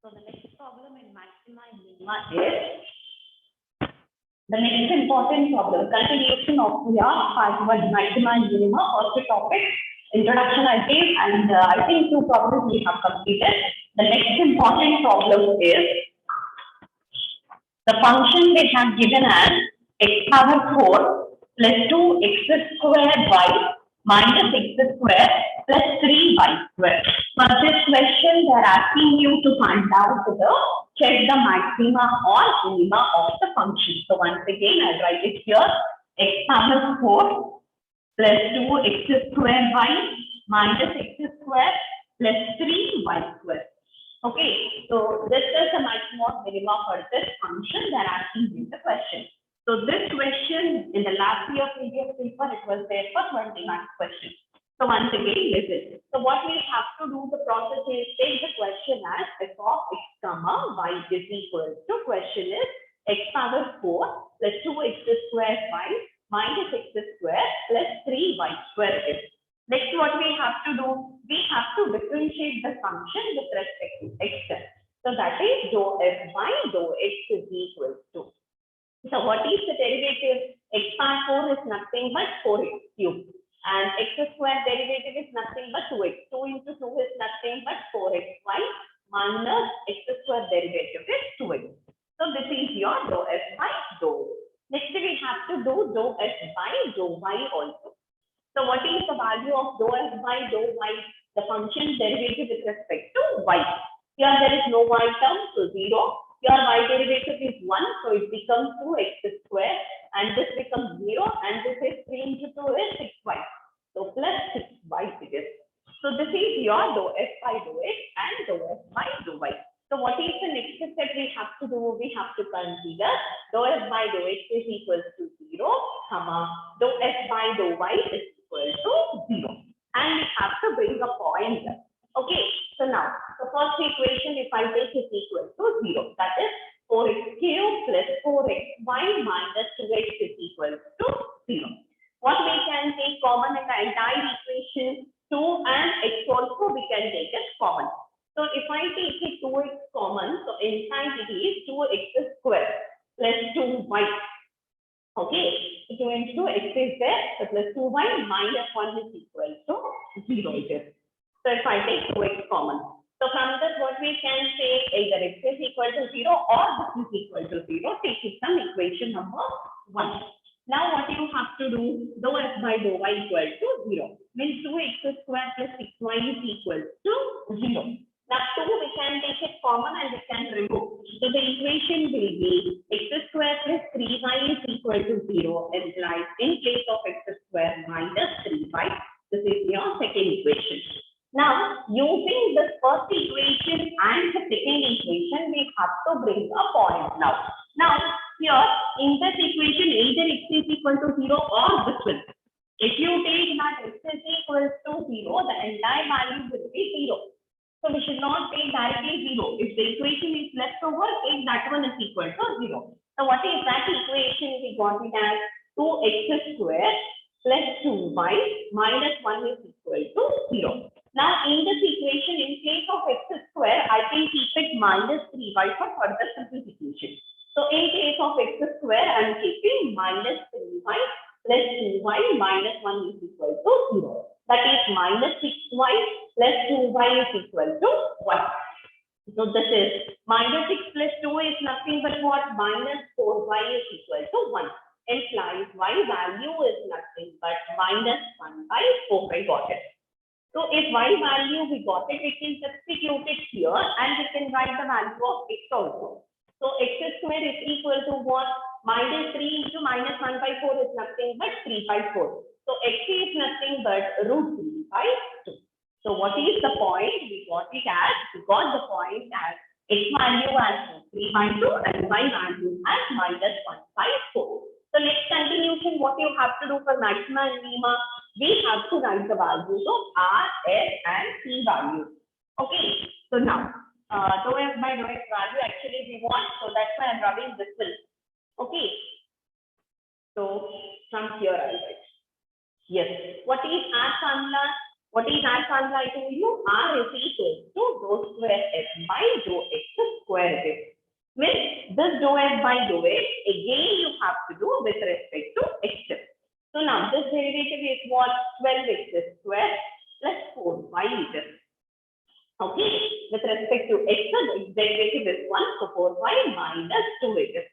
So the next problem in Maxima Minima is the next important problem, continuation of your part 1 Maxima Minima of the topic introduction I gave, and I think 2 problems we have completed. The next important problem is the function they have given as x power 4 plus 2x square y minus x square plus 3y square. For this question, they are asking you to find out check the maxima or minima of the function. So once again, I'll write it here: x power 4 plus 2x square y minus x square plus 3y square. Okay, so this is the maximum or minima for this function that are asking in the question. So this question in the last year previous paper, it was there for 20 marks question. So once again, listen. So what we have to do, the process is take the question as f of x comma y is equal to, question is x power 4 plus 2x square y minus x square plus 3y square is. Next, what we have to do, we have to differentiate the function with respect to x. So that is dou f by dou x is equal to. So what is the derivative? X power 4 is nothing but 4x cubed. And x square derivative is nothing but 2x. 2 into 2 is nothing but 4xy minus x square derivative is 2x. So this is your dou f by dou. Next, we have to do dou f by dou y also. So what is the value of dou f by dou y? The function derivative with respect to y. Here there is no y term, so 0. Your y derivative is 1, so it becomes 2x square, and this becomes 0, and this is 3 into 2 is 6y. So plus 6y it is. So this is your dou f by dou x and dou f by dou y. So what is the next step we have to do? We have to consider dou f by dou x is equal to 0, comma, dou f by dou y is equal to 0. And we have to bring a point. Okay, so now the first equation, if I take is equal to 0, that is 4x cubed plus 4xy minus 2x is equal to 0. What we can take common in the entire equation, 2 and x also we can take as common. So if I take it 2x common, so inside it is 2x square plus 2y. Okay, so 2 into 2, x is there, so plus 2y minus 1 is equal to 0 it is. So if I take 2x common, so from this what we can say, either x is equal to 0 or this is equal to 0, take it from equation number 1. Now what you have to do, dou f by dou y equal to 0, means 2x square plus 6y is equal to 0. Now 2 we can take it common and we can remove. So the equation will be x square plus 3y is equal to 0, implies in place of x square minus 3y. This is your second equation. Now, using this first equation and the second equation, we have to bring a point now. Now, here in this equation, either x is equal to 0 or this one. If you take that x is equal to 0, the entire value will be 0. So we should not take directly 0. If the equation is left over, take that one is equal to 0. So what is that equation? We got it as 2x square plus 2y minus 1 is equal to 0. Now, in this equation, in place of x square, I can keep it minus 3y for further simplification. So, in place of x square, I am keeping minus 3y plus 2y minus 1 is equal to 0. That is minus 6y plus 2y is equal to 1. So, this is minus 6 plus 2 is nothing but what? Minus 4y is equal to 1. Implies y value is nothing but minus 1 by 4. I got it. So if y value we got it, we can substitute it here and we can write the value of x also. So x square is equal to what? Minus 3 into minus 1 by 4 is nothing but 3 by 4. So x is nothing but root 3 by 2. So what is the point? We got the point as x value as 3 by 2 and y value as minus 1 by 4. So next continuation, what you have to do for maxima and minima, we have to write the values of R, S and T values. Okay, so now dou f by dou x value actually we want, so that's why I'm rubbing this one. Okay, so from here I'll write. Yes, what is R formula? What is R formula? I told you R is equal to dou square S by dou X square S. Means this dou F by dou X again you have to do with respect to X. So now this derivative is what? 12x square plus 4y. Okay, with respect to X, the derivative is 1, so 4y minus 2x.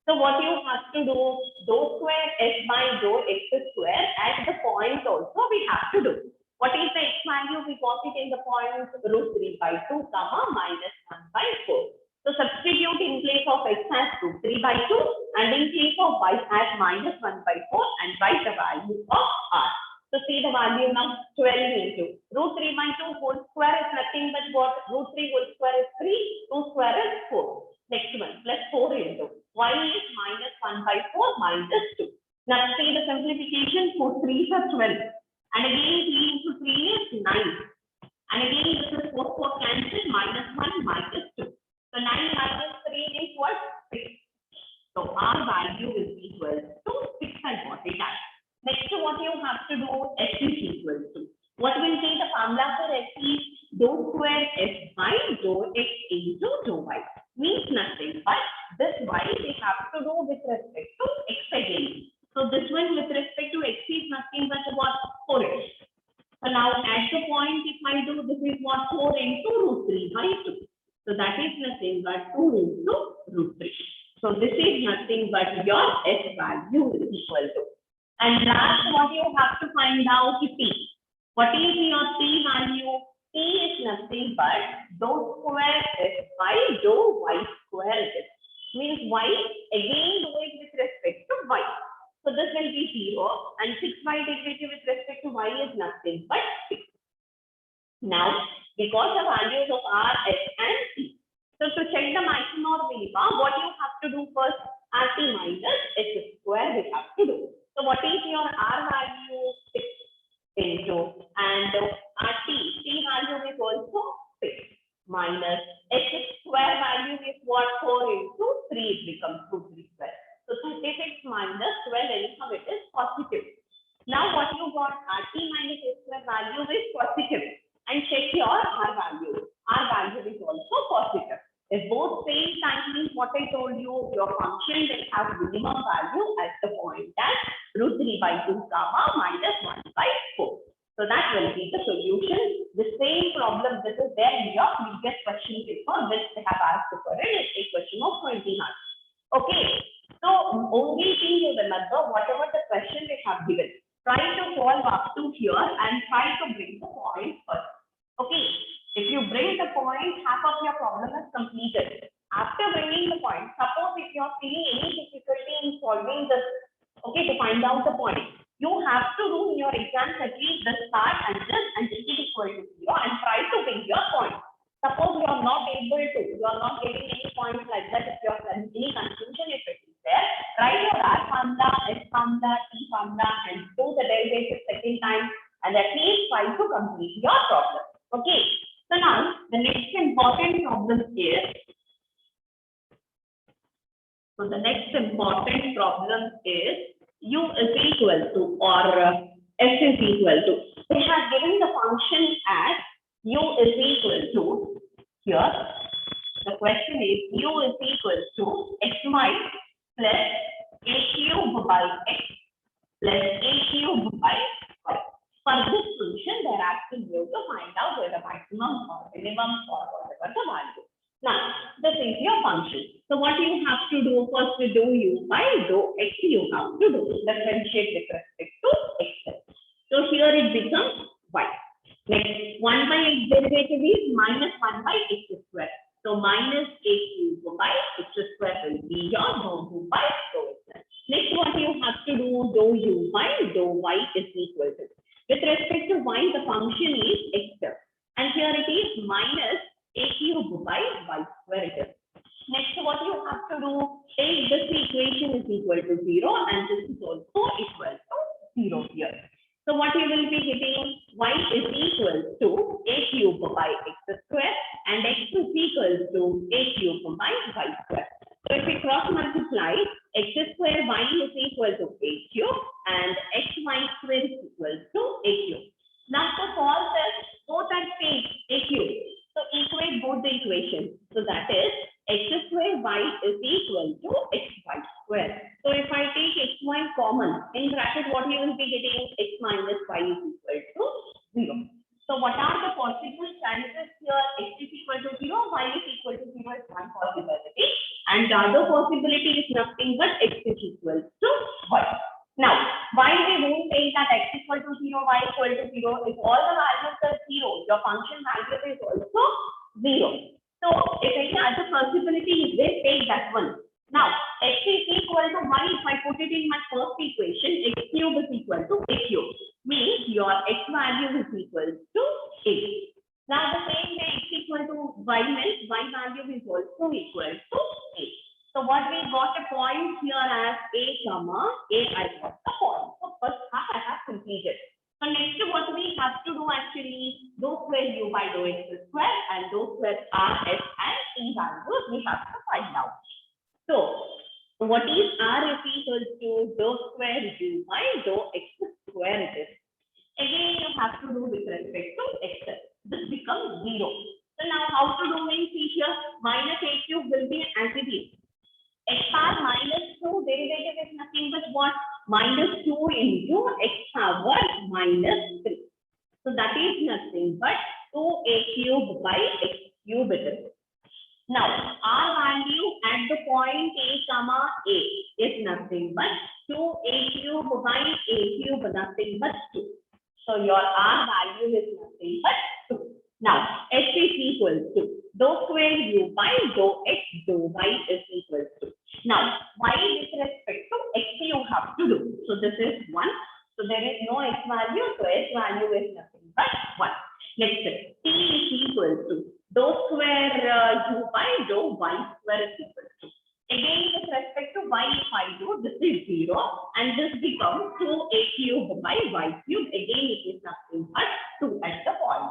So what you have to do, dou square S by dou X square at the point also we have to do. What is the X value? We got it in the point root 3 by 2 comma minus 1 by 4. So substitute in place of X as root 3 by 2 and in place of Y as minus 1 by 4 and write the value of R. So see the value now, 12 into root 3 by 2 whole square is nothing but what? Root 3 whole square is 3, 2 square is 4. Next one, plus 4 into Y is minus 1 by 4 minus 2. Now see the simplification, 4 3s are 12. And again 3 into 3 is 9. And again this is 4 cancel, minus 1 minus 2. So 9 minus 3 is what? 6. So our value is equal to 6. I got it out. Next, what you have to do, S is equal to. What will be the formula for S is dou square S by dou X into dou Y. Means nothing but this Y we have to do with respect to X again. So this one with respect to X is nothing but what? 4X. So now at the point if I do, this is what? 4 into root 3 by 2. So that is nothing but 2 into root 3. So this is nothing but your S value is equal to. And last, what you have to find out is T. What is your T value? T is nothing but dou square S by dou Y square S. Means Y, again do it with respect to Y. So this will be 0 and 6y derivative with respect to Y is nothing but 6. Now, because the values of R, S and T. So to check the maxima or minima, what you have to do first? RT minus S square we have to do. So what is your R value? 6 into and RT, T value is also 6 minus S square value is what? 4 into 3 it becomes 2 3 square. So 36 minus 12 anyhow it is positive. Now what you got? RT minus S square value is positive and check your R value. R value is also positive. If both same sign means what I told you, your function will have minimum value at the point at root 3 by 2 comma minus 1 by 4. So that will be the solution. The same problem this is there in your previous question paper which they have asked for it. It's a question of 20 marks. Okay. So only thing you remember, whatever the question they have given, try to solve up to here and try to bring the point first. Okay. If you bring the point, half of your problem is completed. After bringing the point, suppose if you are feeling any difficulty in solving this, okay, to find out the point, you have to do in your exams at least the start and this and it is equal to 0 and try to bring your point. Suppose you are not able to, you are not getting any points like that, if you are any confusion if it is there, write your R formula, S formula, T formula and do the derivative second time and at least try to complete your problem. Okay. So now the next important problem is, so the next important problem is U is equal to or S is equal to. They have given the function as U is equal to, here the question is U is equal to xy plus a cube by x plus a cube by y. For this function, they are asking you to find out where the maximum or minimum or whatever the value. Now, this is your function. So what you have to do first to do U by dou x, you have to do differentiate with respect to x. So here it becomes y. Next, 1 by x derivative is minus 1 by x square. So minus a cube by x square will be your dou u by dou x. Next, what you have to do, dou u by dou y is equal to. With respect to y, the function is x, and here it is minus a cube by y square it is. Next, what you have to do, take this equation is equal to 0 and this is also equal to 0 here. So what you will be getting, y is equal to a cube by x square and x is equal to a cube by y square. So if we cross multiply, x square y is equal to a cube and xy square is equal to a cube. Now to solve this, both are same, a cube. So equate both the equations. So that is x square y is equal to xy square. So if I take xy common, in bracket what you will be getting, x minus y is equal to 0. So what are the possible chances here? X is equal to 0, y is equal to 0 is one possibility. And the other possibility is nothing but x is equal to y. Now, why we won't take that x equal to 0, y equal to 0? If all the values are 0, your function value is also 0. So, if any other possibility is there, take that one. Now, x is equal to y. If I put it in my first equation, x cube is equal to a cube. Means your x value is equal to 8. Now, the same way x equal to y means y value is also equal to 8. So what we got a point here as a comma a, I got the point. So first half I have completed. So next what we have to do actually, those were u by dou x square and those were r, s and t values we have to find out. So what is r is equal to dou square u by dou x square it is. Again you have to do with respect to x. This becomes 0. So now how to do means here minus a cube will be as it is. X power minus 2 derivative is nothing but what? Minus 2 into x power minus 3. So that is nothing but 2a cube by x cube it is. Now, our value at the point a comma a is nothing but 2a cube by a cube, nothing but 2. So your r value is nothing but 2. Now, x is equal to dou square u by dou x dou y is equal to. Now, y with respect to x you have to do. So this is 1. So there is no x value. So x value is nothing but 1. Next, t is equal to dou square u by dou y square is equal to. Again, with respect to y, if I do, this is 0 and this becomes 2a cube by y cube. Again, it is nothing but 2 at the point.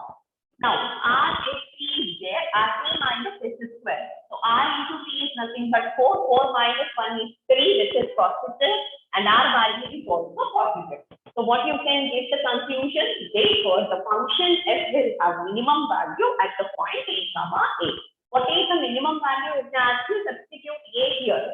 Now, r is t is there, r t minus s square. So, r into t is nothing but 4. 4 minus 1 is 3, which is positive, and r value is also positive. So, what you can get the conclusion, therefore, the function f will have minimum value at the point a comma a. What is the minimum value? If they ask you, substitute a here,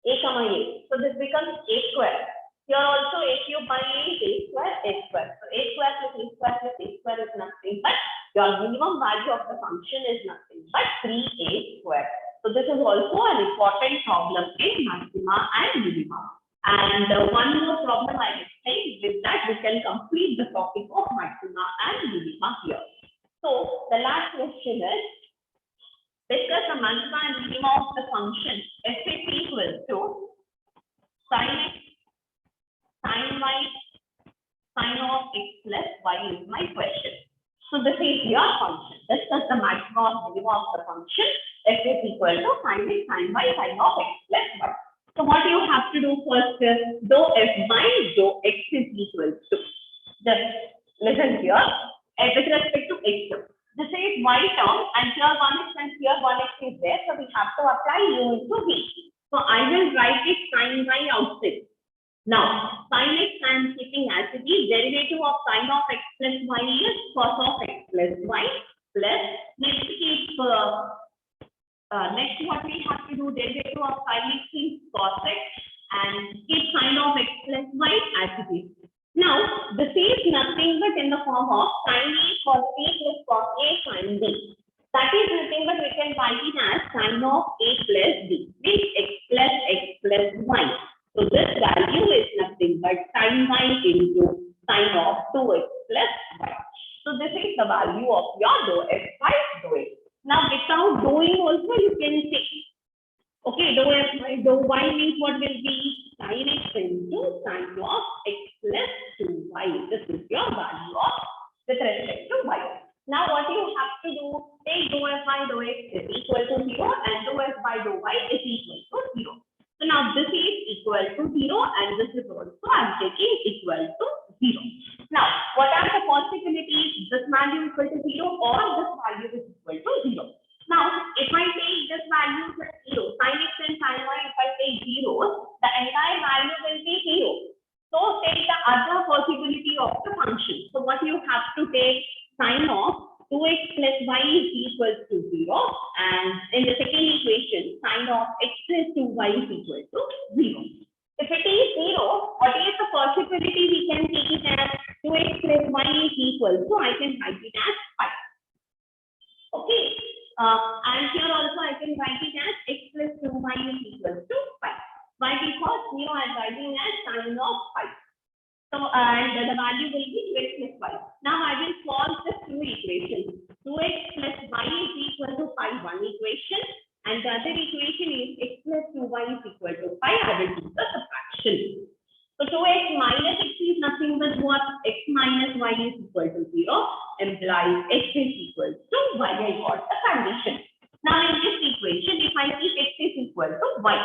a comma a. So, this becomes a square. Here also a cube by a is a square, a square. So, a square plus a square plus a square is nothing but your minimum value of the function is nothing but 3a square. So this is also an important problem in maxima and minima. And one more problem I explained. With that we can complete the topic of maxima and minima here. So the last question is, discuss the maxima and minima of the function f is equal to sin x, sin y, sin of x plus y is my question. So this is your function. Discuss the maximum or minimum of the function f is equal to sin x, sin y, sin of x plus y. So what you have to do first is dou f by dou x is equal to. Just listen here. With respect to x, this is y term and here 1x and here 1x is there. So we have to apply u into v. So I will write it sin y outside. Now, sin x I am keeping as it is. Derivative of sin of x plus y is cos of x plus y plus next keep next what we have to do, derivative of sin x is cos x and keep sin of x plus y as it is. Now, this is nothing but in the form of sin a cos b plus cos a sin b. That is nothing but we can write it as sin of a plus b, means x plus y. So this value is nothing but sin y into sin of 2x plus y. So this is the value of your dou f by dou x. Now without doing also you can say, okay, dou f by dou y means what will be sin x into sin of x plus 2y. This is your value of with respect to y. Now what you have to do, take dou f by dou x is equal to 0 and dou f by dou y is equal to 0. So now this is equal to 0 and this is also I am taking equal to 0. Now what are the possibilities? This value is equal to 0 or this value is equal to 0. Now if I take this value as 0, sin x and sin y, if I take 0, the entire value will be 0. So take the other possibility of the function. So what you have to take sine of 2x plus y is equal to 0, and in the second equation, sine of x plus 2y is equal to 0. If it is 0, what is the possibility we can take it as 2x plus y is equal to, I can write it as 5. Okay. And here also I can write it as x plus 2y is equal to 5. Why? Because here I am writing as sine of 5. So, and the value will be 2x plus y. Now I will solve the two equations. 2x plus y is equal to 5, one equation, and the other equation is x plus 2y is equal to 5. I will do the subtraction. So 2x minus x is nothing but what? X minus y is equal to 0, implies x is equal to y. I got the condition. Now in this equation, if I keep x is equal to y,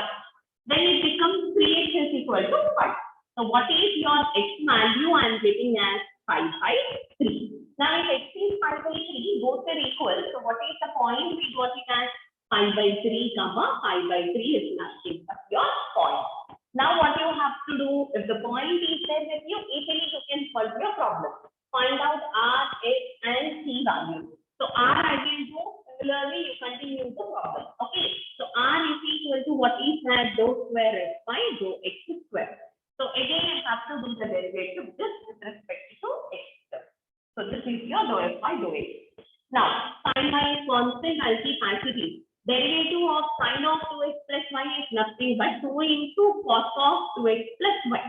then it becomes 3x is equal to 5. So what is your x value? I am getting as 5 by 3. Now if x is 5 by 3, both are equal. So what is the point? We got it as 5 by 3, 5 by 3 is nothing but your point. Now what you have to do, if the point is there with you, easily you can solve your problem. Find out R, X and C value. So R I will do, similarly you continue the problem. Okay. So R is equal to what is that? Dou square x by dou x square. So again, I have to do the derivative just with respect to x. So this is your dou f by dou x. Now, sine y is constant, I'll keep as it is. Derivative of sine of 2x plus y is nothing but 2 into cos of 2x plus y.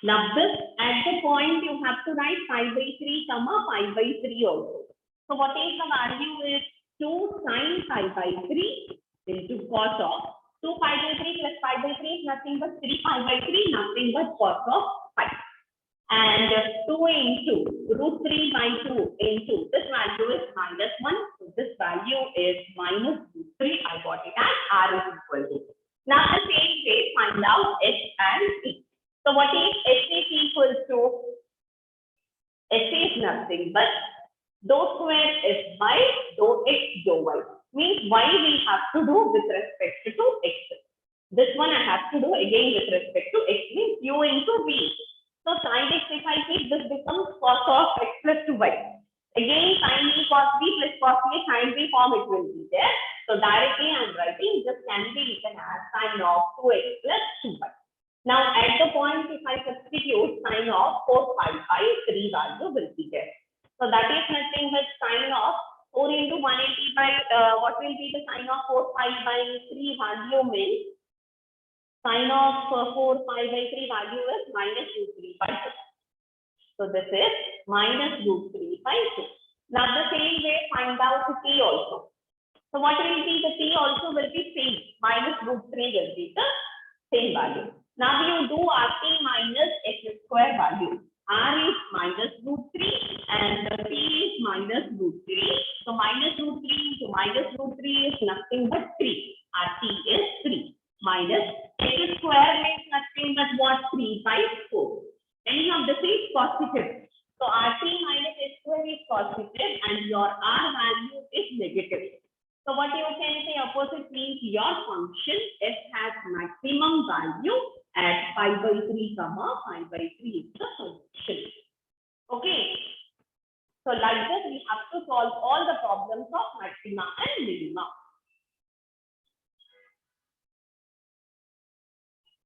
Now this, at the point you have to write 5 by 3, 5 by 3 also. So what is the value is 2 sine 5 by 3 into cos of 2 5 by 3 plus 5 by 3 is nothing but 3 5 by 3, nothing but cos of 5. And 2 into root 3 by 2 into this value is minus 1. So this value is minus root 3. I got it as R is equal to. Now the same way, find out H and C. So what is H is equal to? H is nothing but dou square x by dou x dou y. Means y we have to do with respect to x. This one I have to do again with respect to x, means u into v. So sin x, if I keep, this becomes cos of x plus 2y. Again sin e cos b plus cos a sin b form it will be there. So directly I am writing this can be written as sin of 2x plus 2y. Now at the point if I substitute sin of 4 pi by 3 value will be there. So that is nothing but sin of 4 into 180 by, what will be the sin of 4 pi by 3 value means, sin of 4 pi by 3 value is minus root 3 by 2. So this is minus root 3 by 2. Now the same way find out the t also. So what will be the t also will be same, minus root 3 will be the same value. Now you do rt minus x square value. R is minus root 3 and t is minus root 3. So minus root 3 into minus root 3 is nothing but 3. Rt is 3. Minus x square means nothing but what? 3 by 4. Any of this is positive. So rt minus x square is positive and your r value is negative. So what you can say opposite means your function f has maximum value at 5 by 3, 5 by 3 is the solution. Okay. So like this, we have to solve all the problems of maxima and minima.